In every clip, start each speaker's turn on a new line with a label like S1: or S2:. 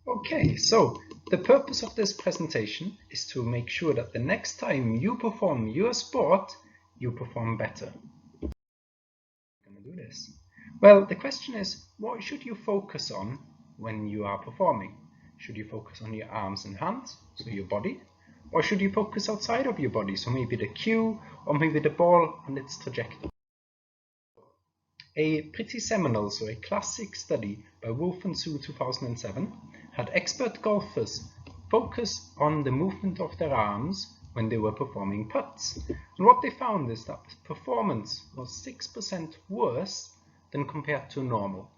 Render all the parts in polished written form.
S1: Okay, so the purpose of this presentation is to make sure that the next time you perform your sport, you perform better. I'm going to do this. Well, the question is, what should you focus on when you are performing? Should you focus on your arms and hands, so your body? Or should you focus outside of your body, so maybe the cue, or maybe the ball and its trajectory? A pretty seminal, so a classic study by Wolf and Su 2007 had expert golfers focus on the movement of their arms when they were performing putts. And what they found is that performance was 6% worse than compared to normal.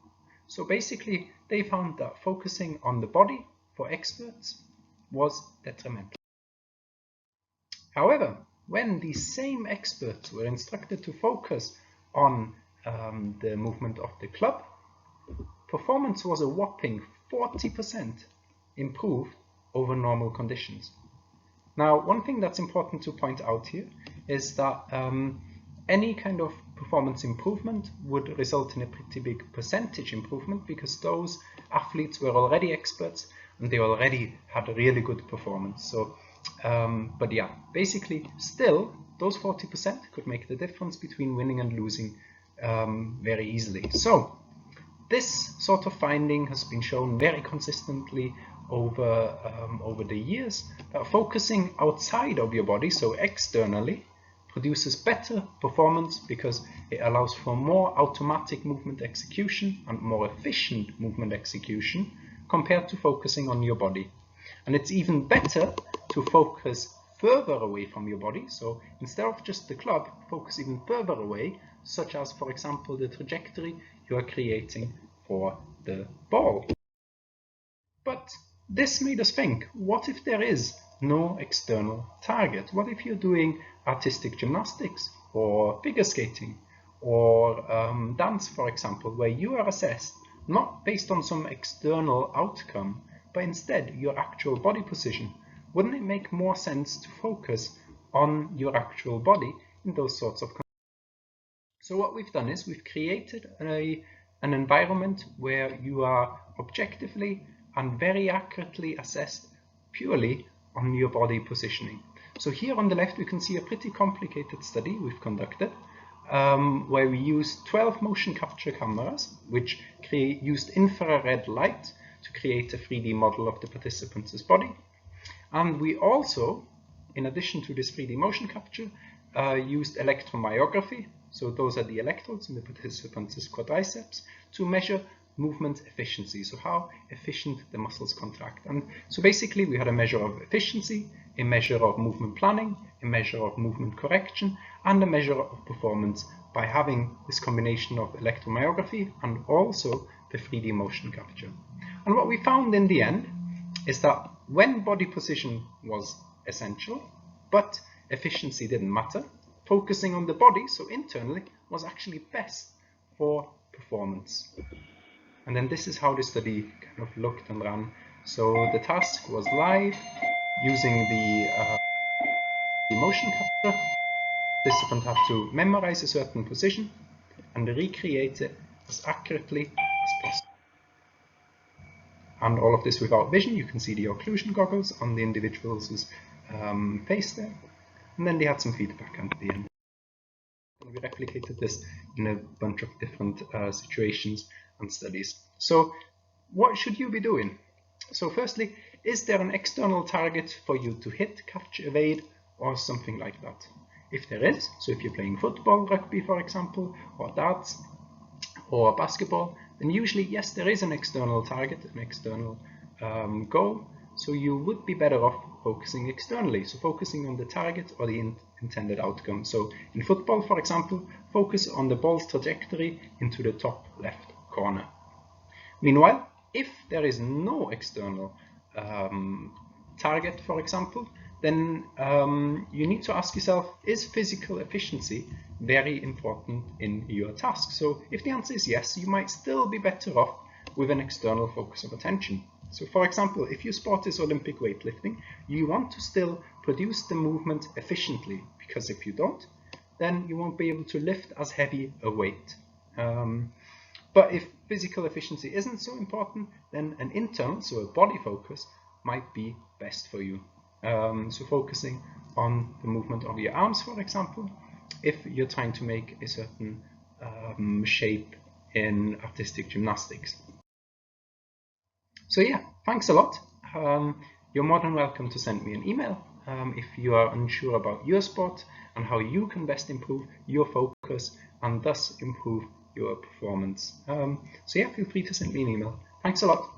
S1: So basically, they found that focusing on the body for experts was detrimental. However, when these same experts were instructed to focus on the movement of the club, performance was a whopping 40% improved over normal conditions. Now, one thing that's important to point out here is that any kind of performance improvement would result in a pretty big percentage improvement because those athletes were already experts and they already had a really good performance. So, but yeah, basically still those 40% could make the difference between winning and losing very easily. So this sort of finding has been shown very consistently over the years that focusing outside of your body, so externally, produces better performance because it allows for more automatic movement execution and more efficient movement execution compared to focusing on your body. And it's even better to focus further away from your body. So instead of just the club, focus even further away, such as, for example, the trajectory you are creating for the ball. But this made us think, what if there is no external target? What if you're doing artistic gymnastics or figure skating or dance, for example, where you are assessed not based on some external outcome, but instead your actual body position? Wouldn't it make more sense to focus on your actual body in those sorts of conditions? So what we've done is we've created an environment where you are objectively and very accurately assessed purely on your body positioning. So here on the left we can see a pretty complicated study we've conducted where we used 12 motion capture cameras which used infrared light to create a 3D model of the participant's body. And we also, in addition to this 3D motion capture, used electromyography, so those are the electrodes in the participant's quadriceps, to measure movement efficiency, so how efficient the muscles contract. And so basically we had a measure of efficiency, a measure of movement planning, a measure of movement correction, and a measure of performance by having this combination of electromyography and also the 3D motion capture. And what we found in the end is that when body position was essential, but efficiency didn't matter, focusing on the body, so internally, was actually best for performance. And then this is how the study kind of looked and ran. So the task was live using the motion capture. The participant had to memorize a certain position and recreate it as accurately as possible. And all of this without vision. You can see the occlusion goggles on the individual's face there. And then they had some feedback at the end. And we replicated this in a bunch of different situations and studies. So what should you be doing? So firstly, is there an external target for you to hit, catch, evade, or something like that? If there is, so if you're playing football, rugby, for example, or darts, or basketball, then usually, yes, there is an external target, an external goal, so you would be better off focusing externally, so focusing on the target or the intended outcome. So in football, for example, focus on the ball's trajectory into the top left corner. Meanwhile, if there is no external target, for example, then you need to ask yourself, is physical efficiency very important in your task? So if the answer is yes, you might still be better off with an external focus of attention. So for example, if your sport is Olympic weightlifting, you want to still produce the movement efficiently, because if you don't, then you won't be able to lift as heavy a weight. But if physical efficiency isn't so important, then an internal, so a body focus, might be best for you. So focusing on the movement of your arms, for example, if you're trying to make a certain shape in artistic gymnastics. So yeah, thanks a lot. You're more than welcome to send me an email if you are unsure about your sport and how you can best improve your focus and thus improve your performance. So yeah, feel free to send me an email. Thanks a lot.